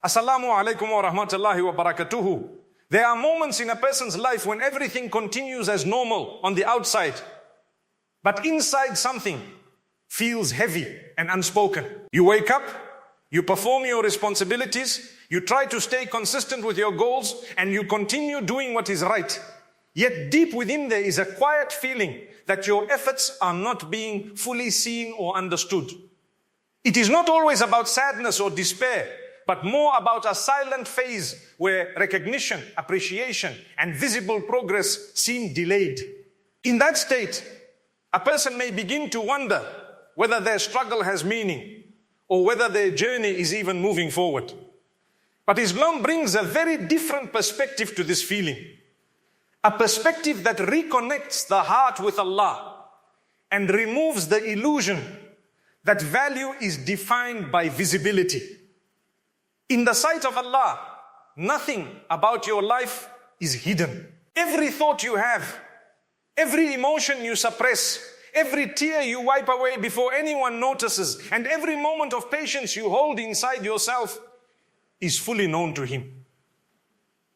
Assalamu alaikum wa rahmatullahi wa barakatuhu. There are moments in a person's life when everything continues as normal on the outside, but inside something feels heavy and unspoken. You wake up, you perform your responsibilities, you try to stay consistent with your goals, and you continue doing what is right. Yet deep within there is a quiet feeling that your efforts are not being fully seen or understood. It is not always about sadness or despair, but more about a silent phase where recognition, appreciation, and visible progress seem delayed. In that state, a person may begin to wonder whether their struggle has meaning or whether their journey is even moving forward. But Islam brings a very different perspective to this feeling. A perspective that reconnects the heart with Allah and removes the illusion that value is defined by visibility. In the sight of Allah, nothing about your life is hidden. Every thought you have, every emotion you suppress, every tear you wipe away before anyone notices, and every moment of patience you hold inside yourself is fully known to Him.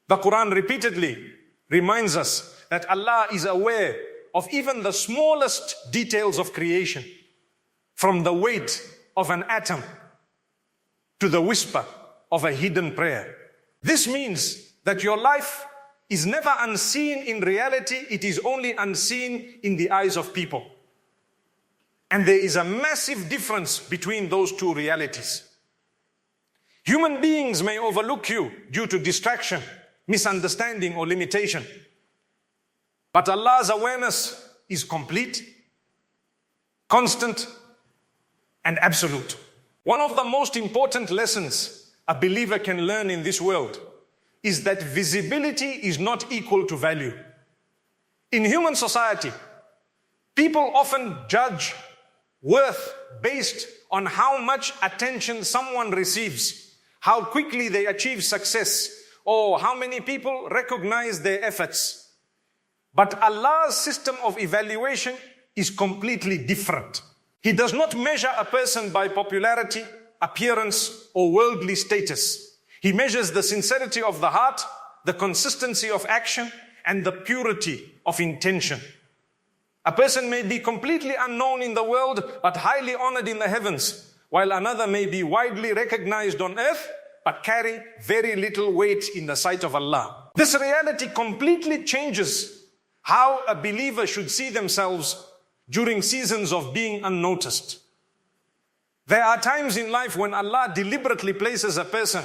The Quran repeatedly reminds us that Allah is aware of even the smallest details of creation, from the weight of an atom to the whisper of a hidden prayer. This means that your life is never unseen in reality, it is only unseen in the eyes of people. And there is a massive difference between those two realities. Human beings may overlook you due to distraction, misunderstanding, or limitation. But Allah's awareness is complete, constant, and absolute. One of the most important lessons a believer can learn in this world is that visibility is not equal to value. In human society, people often judge worth based on how much attention someone receives, how quickly they achieve success, or how many people recognize their efforts. But Allah's system of evaluation is completely different. He does not measure a person by popularity, appearance, or worldly status. He measures the sincerity of the heart, the consistency of action, and the purity of intention. A person may be completely unknown in the world, but highly honored in the heavens, while another may be widely recognized on earth, but carry very little weight in the sight of Allah. This reality completely changes how a believer should see themselves during seasons of being unnoticed. There are times in life when Allah deliberately places a person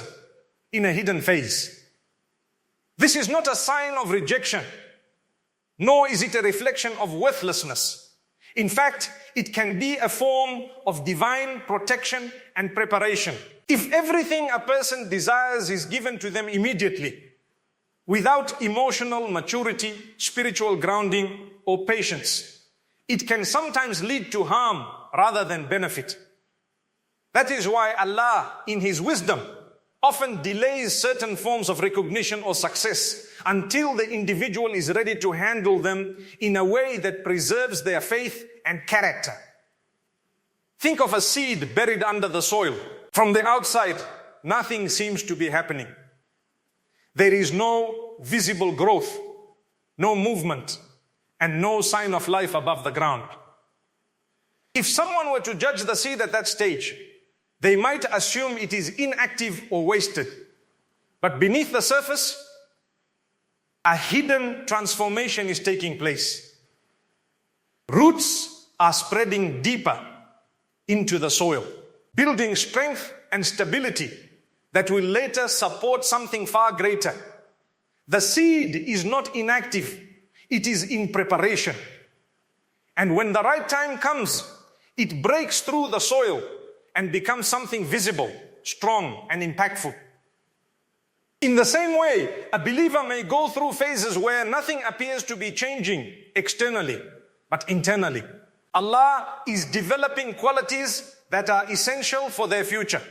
in a hidden phase. This is not a sign of rejection, nor is it a reflection of worthlessness. In fact, it can be a form of divine protection and preparation. If everything a person desires is given to them immediately, without emotional maturity, spiritual grounding, or patience, it can sometimes lead to harm rather than benefit. That is why Allah, in His wisdom, often delays certain forms of recognition or success until the individual is ready to handle them in a way that preserves their faith and character. Think of a seed buried under the soil. From the outside, nothing seems to be happening. There is no visible growth, no movement, and no sign of life above the ground. If someone were to judge the seed at that stage, they might assume it is inactive or wasted. But beneath the surface, a hidden transformation is taking place. Roots are spreading deeper into the soil, building strength and stability that will later support something far greater. The seed is not inactive, it is in preparation. And when the right time comes, it breaks through the soil and becomes something visible, strong, and impactful. In the same way, a believer may go through phases where nothing appears to be changing externally, but internally. Allah is developing qualities that are essential for their future.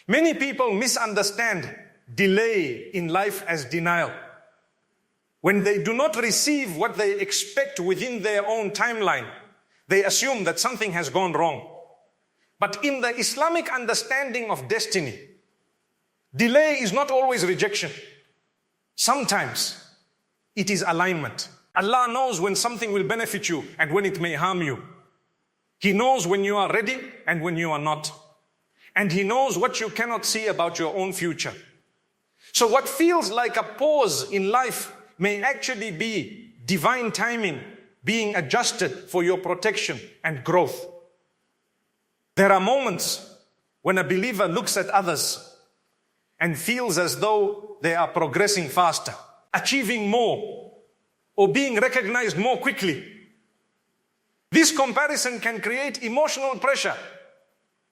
Many people misunderstand delay in life as denial. When they do not receive what they expect within their own timeline, they assume that something has gone wrong. But in the Islamic understanding of destiny, Delay is not always rejection. Sometimes it is alignment. Allah knows when something will benefit you and when it may harm you. He knows when you are ready and when you are not. And He knows what you cannot see about your own future. So what feels like a pause in life may actually be divine timing being adjusted for your protection and growth. There are moments when a believer looks at others and feels as though they are progressing faster, achieving more, or being recognized more quickly. This comparison can create emotional pressure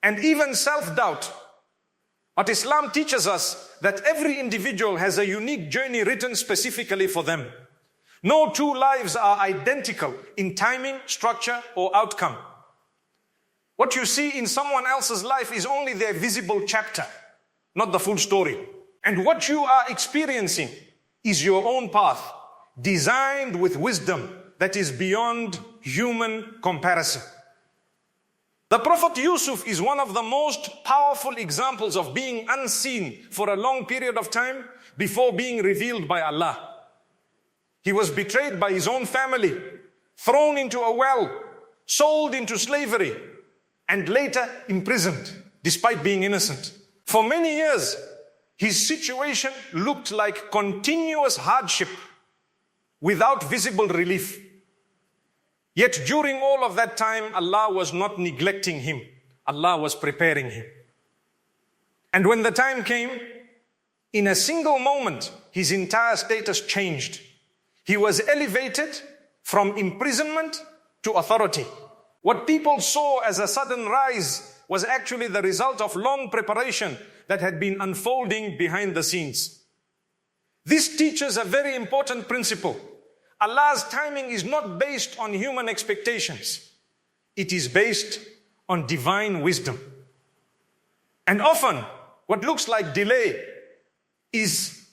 and even self-doubt. But Islam teaches us that every individual has a unique journey written specifically for them. No two lives are identical in timing, structure, or outcome. What you see in someone else's life is only their visible chapter, not the full story. And what you are experiencing is your own path, designed with wisdom that is beyond human comparison. The Prophet Yusuf is one of the most powerful examples of being unseen for a long period of time before being revealed by Allah. He was betrayed by his own family, thrown into a well, sold into slavery, and later imprisoned despite being innocent. For many years, his situation looked like continuous hardship without visible relief. Yet during all of that time, Allah was not neglecting him. Allah was preparing him. And when the time came, in a single moment, his entire status changed. He was elevated from imprisonment to authority. What people saw as a sudden rise was actually the result of long preparation that had been unfolding behind the scenes. This teaches a very important principle. Allah's timing is not based on human expectations. It is based on divine wisdom. And often, what looks like delay is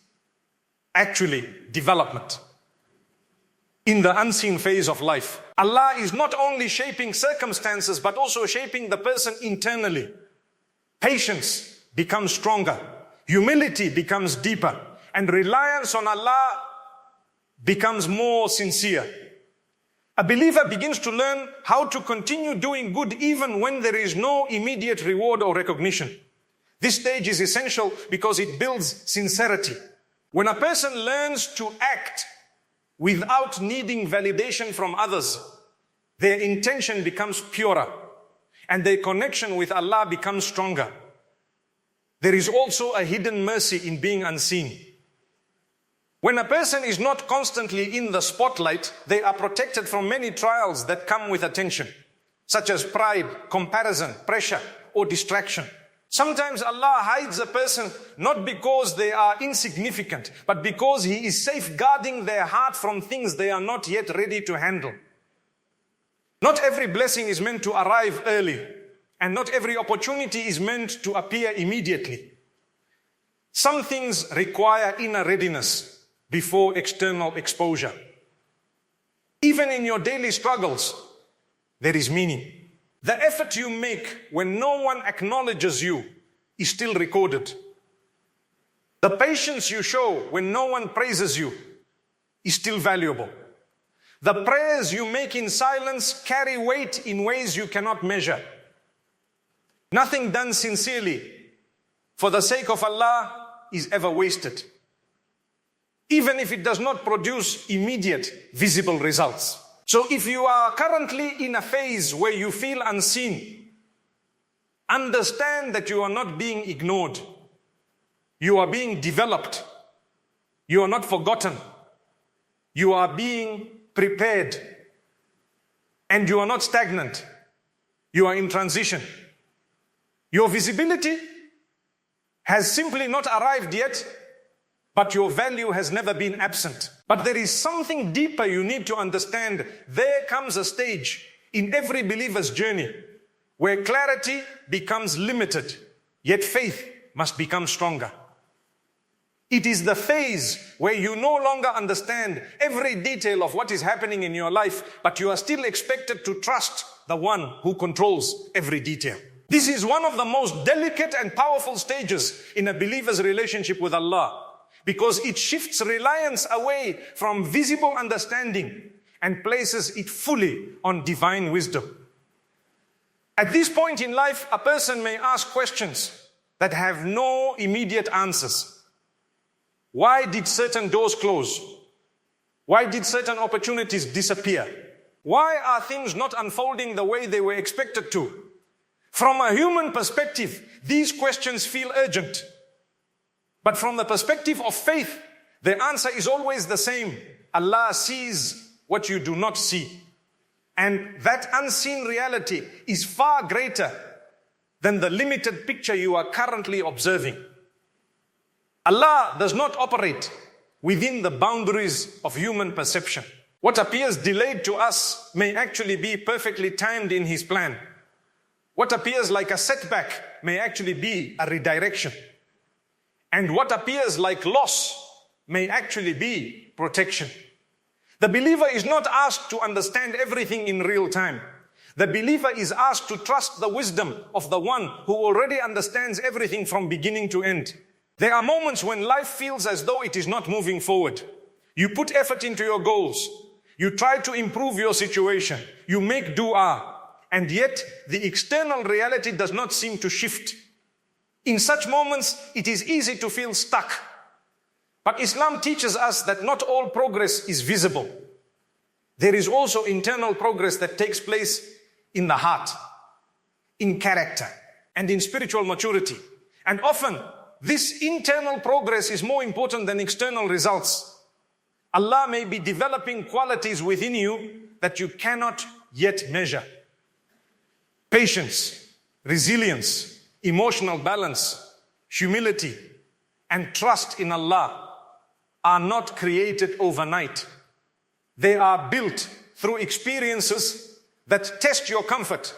actually development. In the unseen phase of life, Allah is not only shaping circumstances, but also shaping the person internally. Patience becomes stronger, humility becomes deeper, and reliance on Allah becomes more sincere. A believer begins to learn how to continue doing good even when there is no immediate reward or recognition. This stage is essential because it builds sincerity. When a person learns to act without needing validation from others, their intention becomes purer and their connection with Allah becomes stronger. There is also a hidden mercy in being unseen. When a person is not constantly in the spotlight, they are protected from many trials that come with attention, such as pride, comparison, pressure, or distraction. Sometimes Allah hides a person not because they are insignificant, but because He is safeguarding their heart from things they are not yet ready to handle. Not every blessing is meant to arrive early, and not every opportunity is meant to appear immediately. Some things require inner readiness before external exposure. Even in your daily struggles, there is meaning. The effort you make when no one acknowledges you is still recorded. The patience you show when no one praises you is still valuable. The prayers you make in silence carry weight in ways you cannot measure. Nothing done sincerely for the sake of Allah is ever wasted, even if it does not produce immediate visible results. So if you are currently in a phase where you feel unseen, understand that you are not being ignored. You are being developed. You are not forgotten. You are being prepared. And you are not stagnant. You are in transition. Your visibility has simply not arrived yet, but your value has never been absent. But there is something deeper you need to understand. There comes a stage in every believer's journey where clarity becomes limited, yet faith must become stronger. It is the phase where you no longer understand every detail of what is happening in your life, but you are still expected to trust the one who controls every detail. This is one of the most delicate and powerful stages in a believer's relationship with Allah, because it shifts reliance away from visible understanding and places it fully on divine wisdom. At this point in life, a person may ask questions that have no immediate answers. Why did certain doors close? Why did certain opportunities disappear? Why are things not unfolding the way they were expected to? From a human perspective, these questions feel urgent. But from the perspective of faith, the answer is always the same. Allah sees what you do not see. And that unseen reality is far greater than the limited picture you are currently observing. Allah does not operate within the boundaries of human perception. What appears delayed to us may actually be perfectly timed in His plan. What appears like a setback may actually be a redirection. And what appears like loss may actually be protection. The believer is not asked to understand everything in real time. The believer is asked to trust the wisdom of the one who already understands everything from beginning to end. There are moments when life feels as though it is not moving forward. You put effort into your goals. You try to improve your situation. You make dua. And yet, the external reality does not seem to shift. In such moments, it is easy to feel stuck. But Islam teaches us that not all progress is visible. There is also internal progress that takes place in the heart, in character, and in spiritual maturity. And often, this internal progress is more important than external results. Allah may be developing qualities within you that you cannot yet measure. Patience, resilience, emotional balance, humility, and trust in Allah are not created overnight. They are built through experiences that test your comfort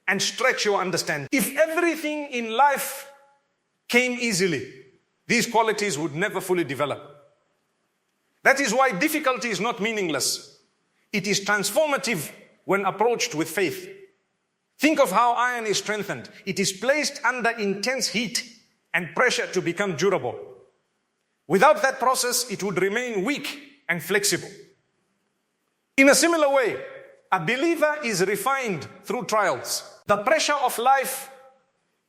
and stretch your understanding. If everything in life came easily, these qualities would never fully develop. That is why difficulty is not meaningless. It is transformative when approached with faith. Think of how iron is strengthened. It is placed under intense heat and pressure to become durable. Without that process, it would remain weak and flexible. In a similar way, a believer is refined through trials. The pressure of life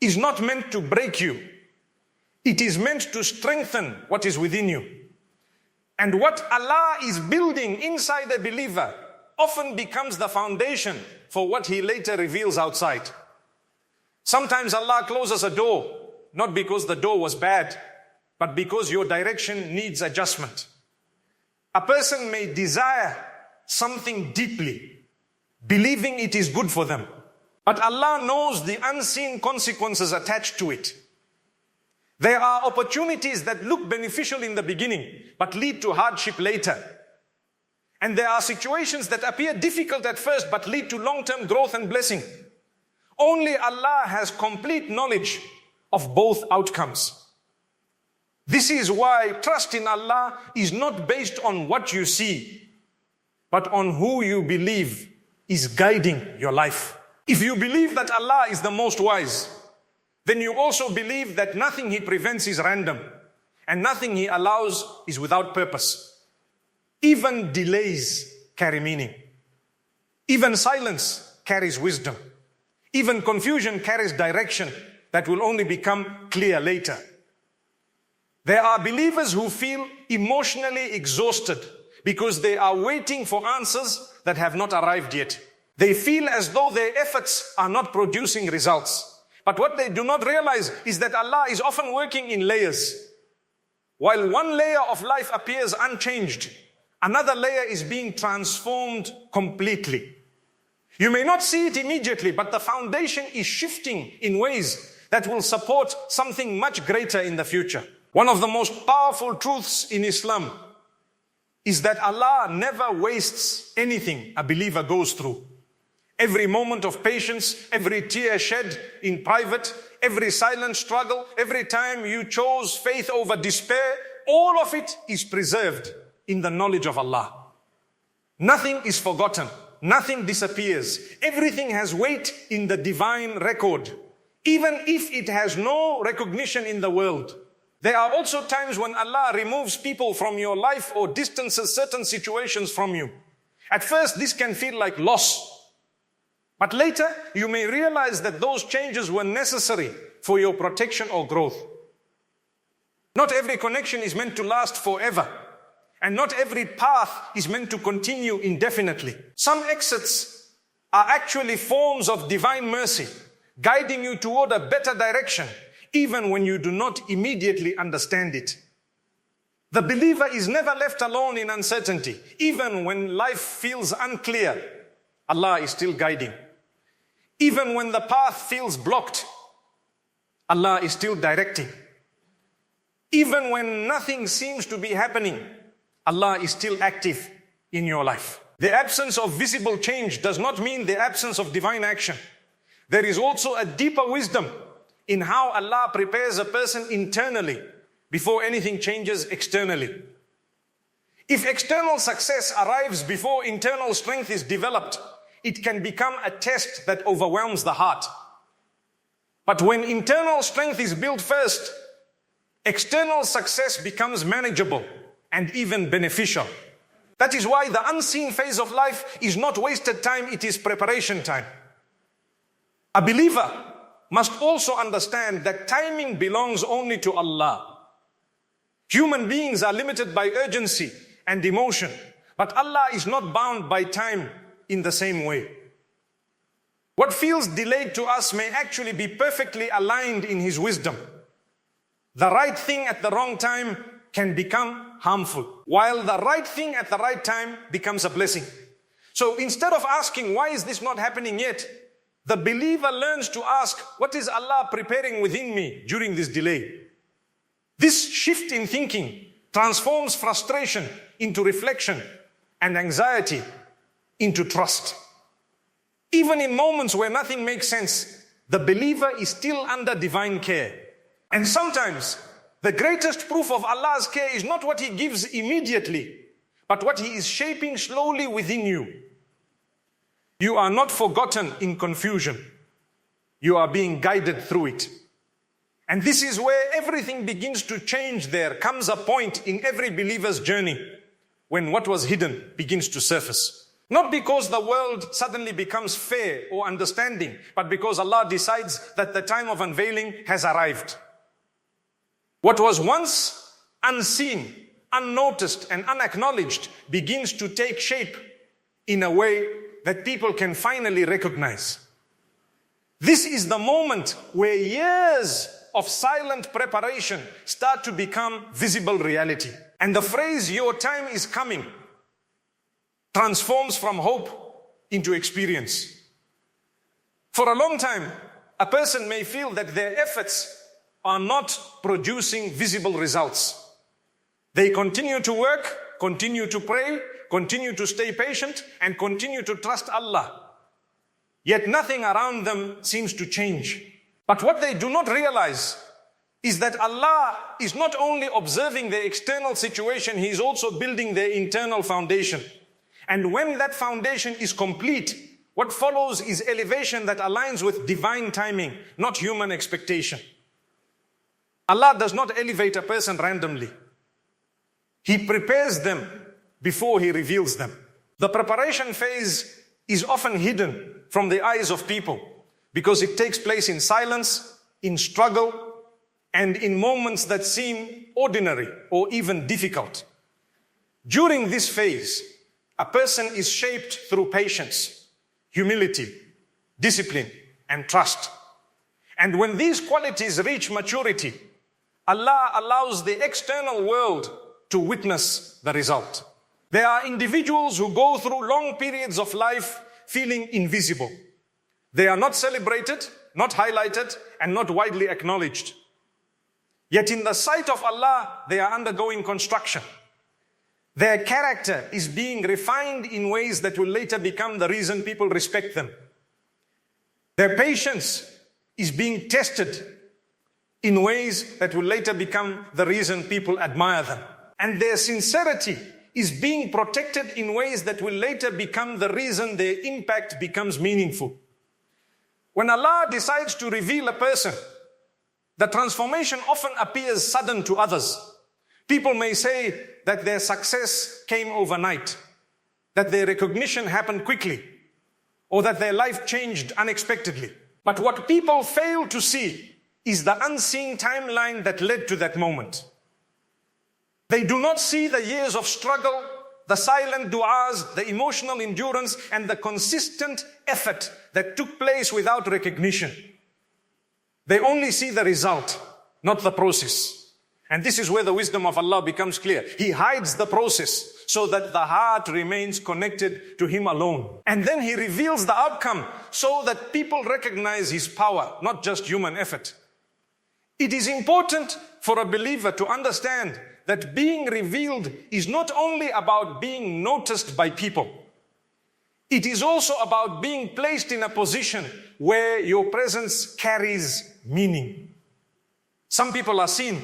is not meant to break you. It is meant to strengthen what is within you. And what Allah is building inside a believer often becomes the foundation for what He later reveals outside. Sometimes Allah closes a door, not because the door was bad, but because your direction needs adjustment. A person may desire something deeply, believing it is good for them, but Allah knows the unseen consequences attached to it. There are opportunities that look beneficial in the beginning, but lead to hardship later. And there are situations that appear difficult at first, but lead to long-term growth and blessing. Only Allah has complete knowledge of both outcomes. This is why trust in Allah is not based on what you see, but on who you believe is guiding your life. If you believe that Allah is the most wise, then you also believe that nothing He prevents is random, and nothing He allows is without purpose. Even delays carry meaning. Even silence carries wisdom. Even confusion carries direction that will only become clear later. There are believers who feel emotionally exhausted because they are waiting for answers that have not arrived yet. They feel as though their efforts are not producing results. But what they do not realize is that Allah is often working in layers. While one layer of life appears unchanged, another layer is being transformed completely. You may not see it immediately, but the foundation is shifting in ways that will support something much greater in the future. One of the most powerful truths in Islam is that Allah never wastes anything a believer goes through. Every moment of patience, every tear shed in private, every silent struggle, every time you chose faith over despair, all of it is preserved in the knowledge of Allah. Nothing is forgotten. Nothing disappears. Everything has weight in the divine record. even if it has no recognition in the world. There are also times when Allah removes people from your life or distances certain situations from you. At first, this can feel like loss. But later, you may realize that those changes were necessary for your protection or growth. Not every connection is meant to last forever. And not every path is meant to continue indefinitely. Some exits are actually forms of divine mercy, guiding you toward a better direction, even when you do not immediately understand it. The believer is never left alone in uncertainty. Even when life feels unclear, Allah is still guiding. Even when the path feels blocked, Allah is still directing. Even when nothing seems to be happening, Allah is still active in your life. The absence of visible change does not mean the absence of divine action. There is also a deeper wisdom in how Allah prepares a person internally before anything changes externally. If external success arrives before internal strength is developed, it can become a test that overwhelms the heart. But when internal strength is built first, external success becomes manageable and even beneficial. That is why the unseen phase of life is not wasted time, it is preparation time. A believer must also understand that timing belongs only to Allah. Human beings are limited by urgency and emotion, but Allah is not bound by time in the same way. What feels delayed to us may actually be perfectly aligned in His wisdom. The right thing at the wrong time can become harmful, while the right thing at the right time becomes a blessing. So instead of asking, why is this not happening yet? The believer learns to ask, what is Allah preparing within me during this delay? This shift in thinking transforms frustration into reflection and anxiety into trust. Even in moments where nothing makes sense, the believer is still under divine care. And sometimes, the greatest proof of Allah's care is not what He gives immediately, but what He is shaping slowly within you. You are not forgotten in confusion. You are being guided through it. And this is where everything begins to change. There comes a point in every believer's journey when what was hidden begins to surface. Not because the world suddenly becomes fair or understanding, but because Allah decides that the time of unveiling has arrived. What was once unseen, unnoticed, and unacknowledged begins to take shape in a way that people can finally recognize. This is the moment where years of silent preparation start to become visible reality. And the phrase, your time is coming, transforms from hope into experience. For a long time, a person may feel that their efforts are not producing visible results. They continue to work, continue to pray, continue to stay patient, and continue to trust Allah. Yet nothing around them seems to change. But what they do not realize is that Allah is not only observing their external situation, He is also building their internal foundation. And when that foundation is complete, what follows is elevation that aligns with divine timing, not human expectation. Allah does not elevate a person randomly. He prepares them before He reveals them. The preparation phase is often hidden from the eyes of people because it takes place in silence, in struggle, and in moments that seem ordinary or even difficult. During this phase, a person is shaped through patience, humility, discipline, and trust. And when these qualities reach maturity, Allah allows the external world to witness the result. There are individuals who go through long periods of life feeling invisible. They are not celebrated, not highlighted, and not widely acknowledged. Yet in the sight of Allah, they are undergoing construction. Their character is being refined in ways that will later become the reason people respect them. Their patience is being tested in ways that will later become the reason people admire them. And their sincerity is being protected in ways that will later become the reason their impact becomes meaningful. When Allah decides to reveal a person, the transformation often appears sudden to others. People may say that their success came overnight, that their recognition happened quickly, or that their life changed unexpectedly. But what people fail to see is the unseen timeline that led to that moment. They do not see the years of struggle, the silent du'as, the emotional endurance, and the consistent effort that took place without recognition. They only see the result, not the process. And this is where the wisdom of Allah becomes clear. He hides the process so that the heart remains connected to Him alone. And then He reveals the outcome so that people recognize His power, not just human effort. It is important for a believer to understand that being revealed is not only about being noticed by people. It is also about being placed in a position where your presence carries meaning. Some people are seen,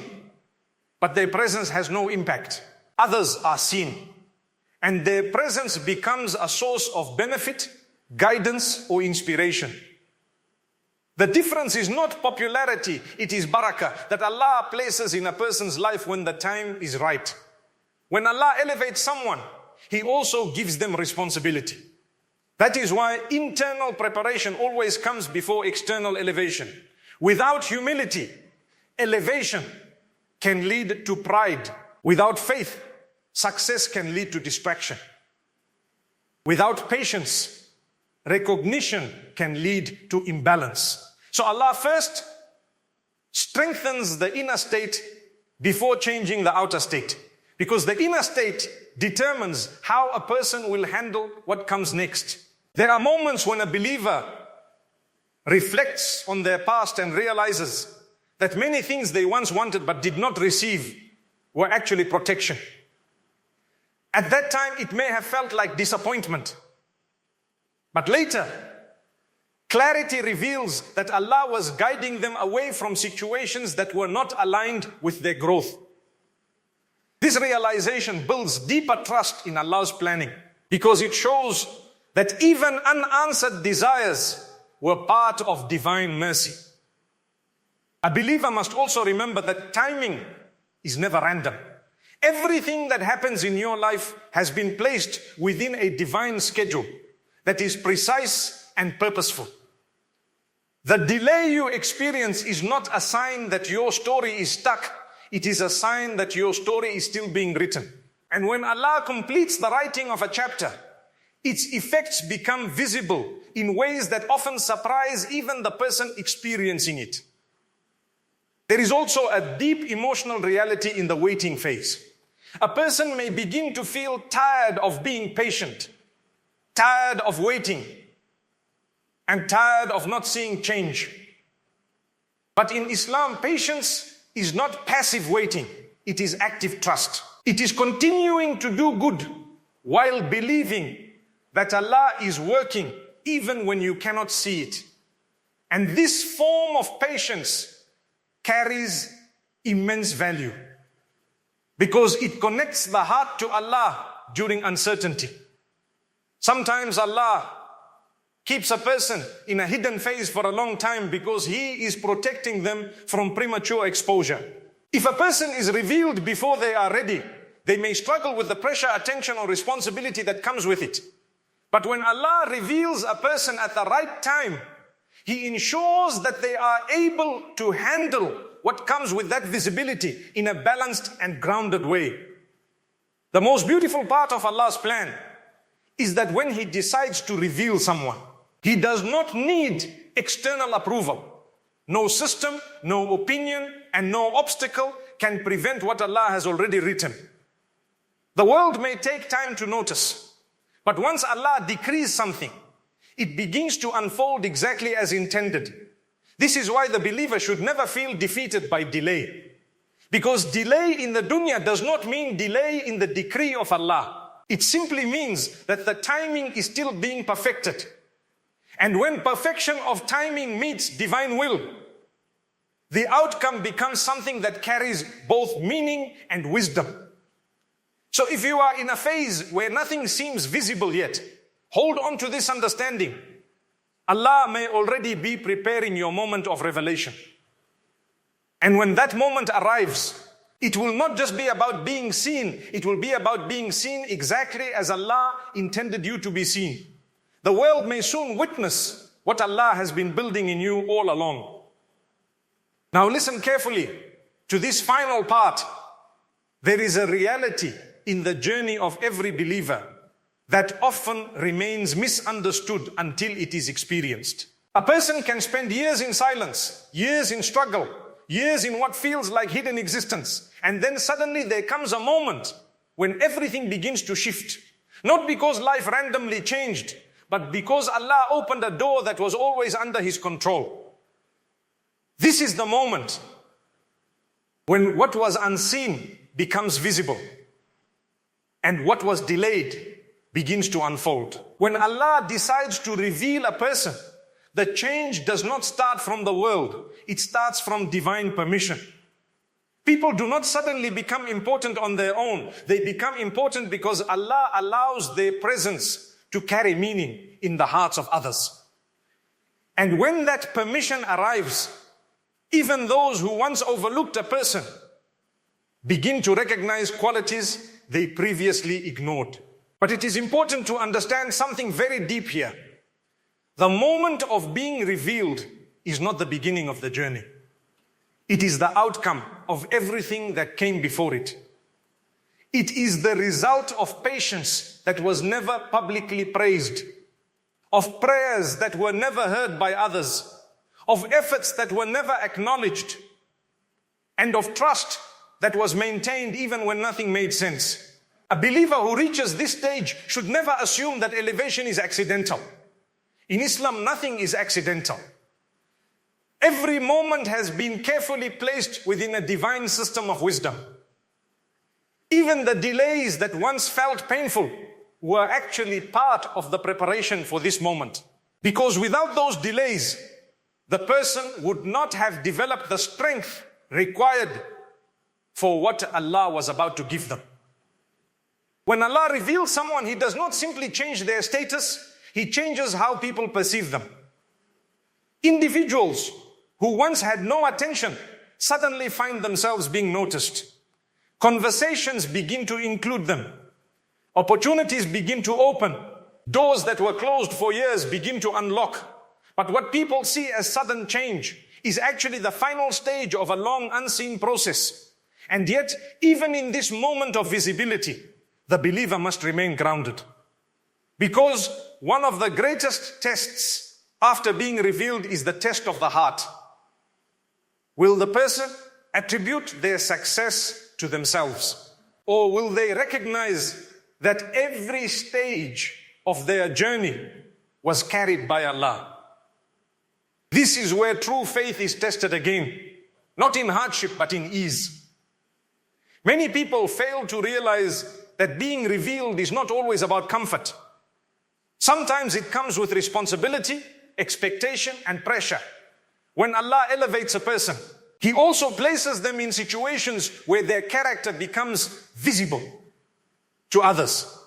but their presence has no impact. Others are seen, and their presence becomes a source of benefit, guidance, or inspiration. The difference is not popularity, it is barakah that Allah places in a person's life when the time is right. When Allah elevates someone, He also gives them responsibility. That is why internal preparation always comes before external elevation. Without humility, elevation can lead to pride. Without faith, success can lead to distraction. Without patience, recognition can lead to imbalance. So Allah first strengthens the inner state before changing the outer state. Because the inner state determines how a person will handle what comes next. There are moments when a believer reflects on their past and realizes that many things they once wanted but did not receive were actually protection. At that time, it may have felt like disappointment. But later, clarity reveals that Allah was guiding them away from situations that were not aligned with their growth. This realization builds deeper trust in Allah's planning because it shows that even unanswered desires were part of divine mercy. A believer must also remember that timing is never random. Everything that happens in your life has been placed within a divine schedule that is precise and purposeful. The delay you experience is not a sign that your story is stuck. It is a sign that your story is still being written. And when Allah completes the writing of a chapter, its effects become visible in ways that often surprise even the person experiencing it. There is also a deep emotional reality in the waiting phase. A person may begin to feel tired of being patient, tired of waiting, and tired of not seeing change. But in Islam, patience is not passive waiting, it is active trust. It is continuing to do good while believing that Allah is working even when you cannot see it. And this form of patience carries immense value because it connects the heart to Allah during uncertainty. Sometimes Allah keeps a person in a hidden phase for a long time because He is protecting them from premature exposure. If a person is revealed before they are ready, they may struggle with the pressure, attention, or responsibility that comes with it. But when Allah reveals a person at the right time, He ensures that they are able to handle what comes with that visibility in a balanced and grounded way. The most beautiful part of Allah's plan is that when He decides to reveal someone, He does not need external approval. No system, no opinion, and no obstacle can prevent what Allah has already written. The world may take time to notice, but once Allah decrees something, it begins to unfold exactly as intended. This is why the believer should never feel defeated by delay. Because delay in the dunya does not mean delay in the decree of Allah. It simply means that the timing is still being perfected. And when perfection of timing meets divine will, the outcome becomes something that carries both meaning and wisdom. So if you are in a phase where nothing seems visible yet, hold on to this understanding. Allah may already be preparing your moment of revelation. And when that moment arrives, it will not just be about being seen, it will be about being seen exactly as Allah intended you to be seen. The world may soon witness what Allah has been building in you all along. Now listen carefully to this final part. There is a reality in the journey of every believer that often remains misunderstood until it is experienced. A person can spend years in silence, years in struggle, years in what feels like hidden existence, and then suddenly there comes a moment when everything begins to shift. Not because life randomly changed, but because Allah opened a door that was always under His control. This is the moment when what was unseen becomes visible, and what was delayed begins to unfold. When Allah decides to reveal a person, the change does not start from the world, it starts from divine permission. People do not suddenly become important on their own. They become important because Allah allows their presence to carry meaning in the hearts of others. And when that permission arrives, even those who once overlooked a person begin to recognize qualities they previously ignored. But it is important to understand something very deep here. The moment of being revealed is not the beginning of the journey. It is the outcome of everything that came before it. It is the result of patience that was never publicly praised, of prayers that were never heard by others, of efforts that were never acknowledged, and of trust that was maintained even when nothing made sense. A believer who reaches this stage should never assume that elevation is accidental. In Islam, nothing is accidental. Every moment has been carefully placed within a divine system of wisdom. Even the delays that once felt painful were actually part of the preparation for this moment. Because without those delays, the person would not have developed the strength required for what Allah was about to give them. When Allah reveals someone, He does not simply change their status, He changes how people perceive them. Individuals who once had no attention suddenly find themselves being noticed. Conversations begin to include them. Opportunities begin to open. Doors that were closed for years begin to unlock. But what people see as sudden change is actually the final stage of a long unseen process. And yet, even in this moment of visibility, the believer must remain grounded. Because one of the greatest tests after being revealed is the test of the heart. Will the person attribute their success to themselves? Or will they recognize that every stage of their journey was carried by Allah? This is where true faith is tested again. Not in hardship, but in ease. Many people fail to realize that being revealed is not always about comfort. Sometimes it comes with responsibility, expectation, and pressure. When Allah elevates a person, He also places them in situations where their character becomes visible to others.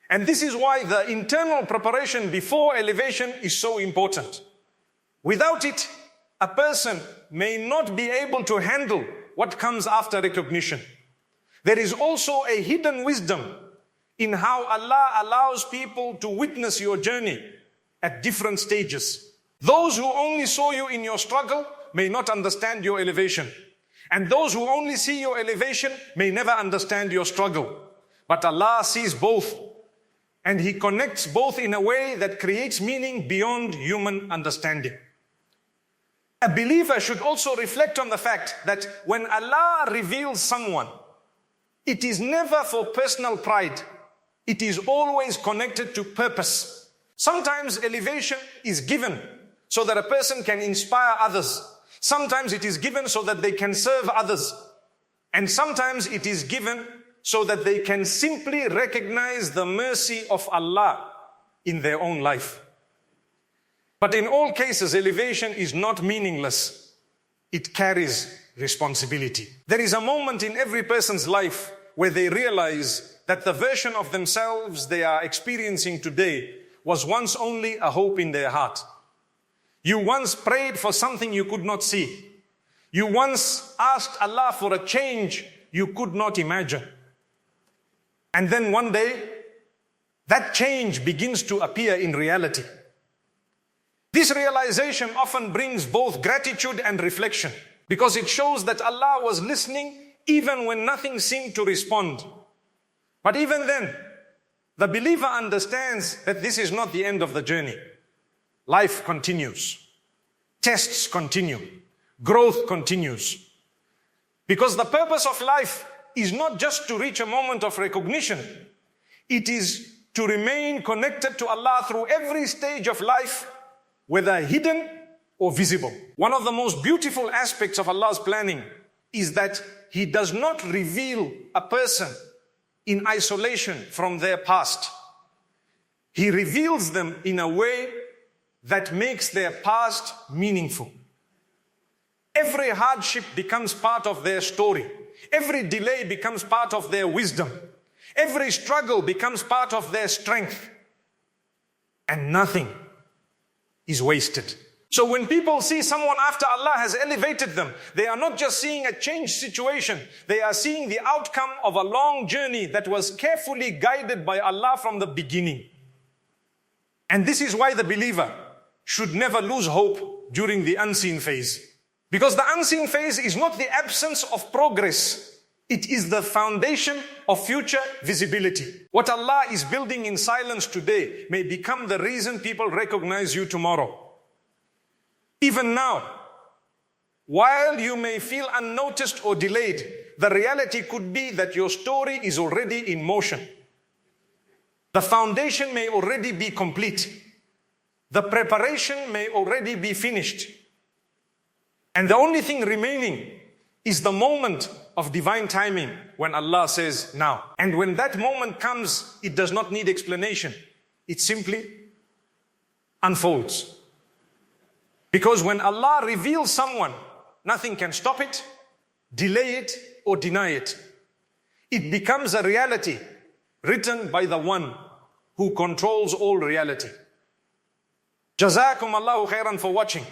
And this is why the internal preparation before elevation is so important. Without it, a person may not be able to handle what comes after recognition. There is also a hidden wisdom in how Allah allows people to witness your journey at different stages. Those who only saw you in your struggle may not understand your elevation. And those who only see your elevation may never understand your struggle. But Allah sees both. And He connects both in a way that creates meaning beyond human understanding. A believer should also reflect on the fact that when Allah reveals someone, it is never for personal pride. It is always connected to purpose. Sometimes elevation is given so that a person can inspire others. Sometimes it is given so that they can serve others. And sometimes it is given so that they can simply recognize the mercy of Allah in their own life. But in all cases, elevation is not meaningless. It carries responsibility. There is a moment in every person's life where they realize that the version of themselves they are experiencing today was once only a hope in their heart. You once prayed for something you could not see. You once asked Allah for a change you could not imagine. And then one day, that change begins to appear in reality. This realization often brings both gratitude and reflection, because it shows that Allah was listening even when nothing seemed to respond. But even then, the believer understands that this is not the end of the journey. Life continues. Tests continue. Growth continues. Because the purpose of life is not just to reach a moment of recognition. It is to remain connected to Allah through every stage of life, whether hidden or visible. One of the most beautiful aspects of Allah's planning is that He does not reveal a person in isolation from their past. He reveals them in a way that makes their past meaningful. Every hardship becomes part of their story. Every delay becomes part of their wisdom. Every struggle becomes part of their strength. And nothing is wasted. So when people see someone after Allah has elevated them, they are not just seeing a changed situation. They are seeing the outcome of a long journey that was carefully guided by Allah from the beginning. And this is why the believer should never lose hope during the unseen phase. Because the unseen phase is not the absence of progress. It is the foundation of future visibility. What Allah is building in silence today may become the reason people recognize you tomorrow. Even now, while you may feel unnoticed or delayed, the reality could be that your story is already in motion. The foundation may already be complete. The preparation may already be finished. And the only thing remaining is the moment of divine timing when Allah says now. And when that moment comes, it does not need explanation. It simply unfolds. Because when Allah reveals someone, nothing can stop it, delay it, or deny it. It becomes a reality written by the one who controls all reality. Jazakum Allahu khairan for watching.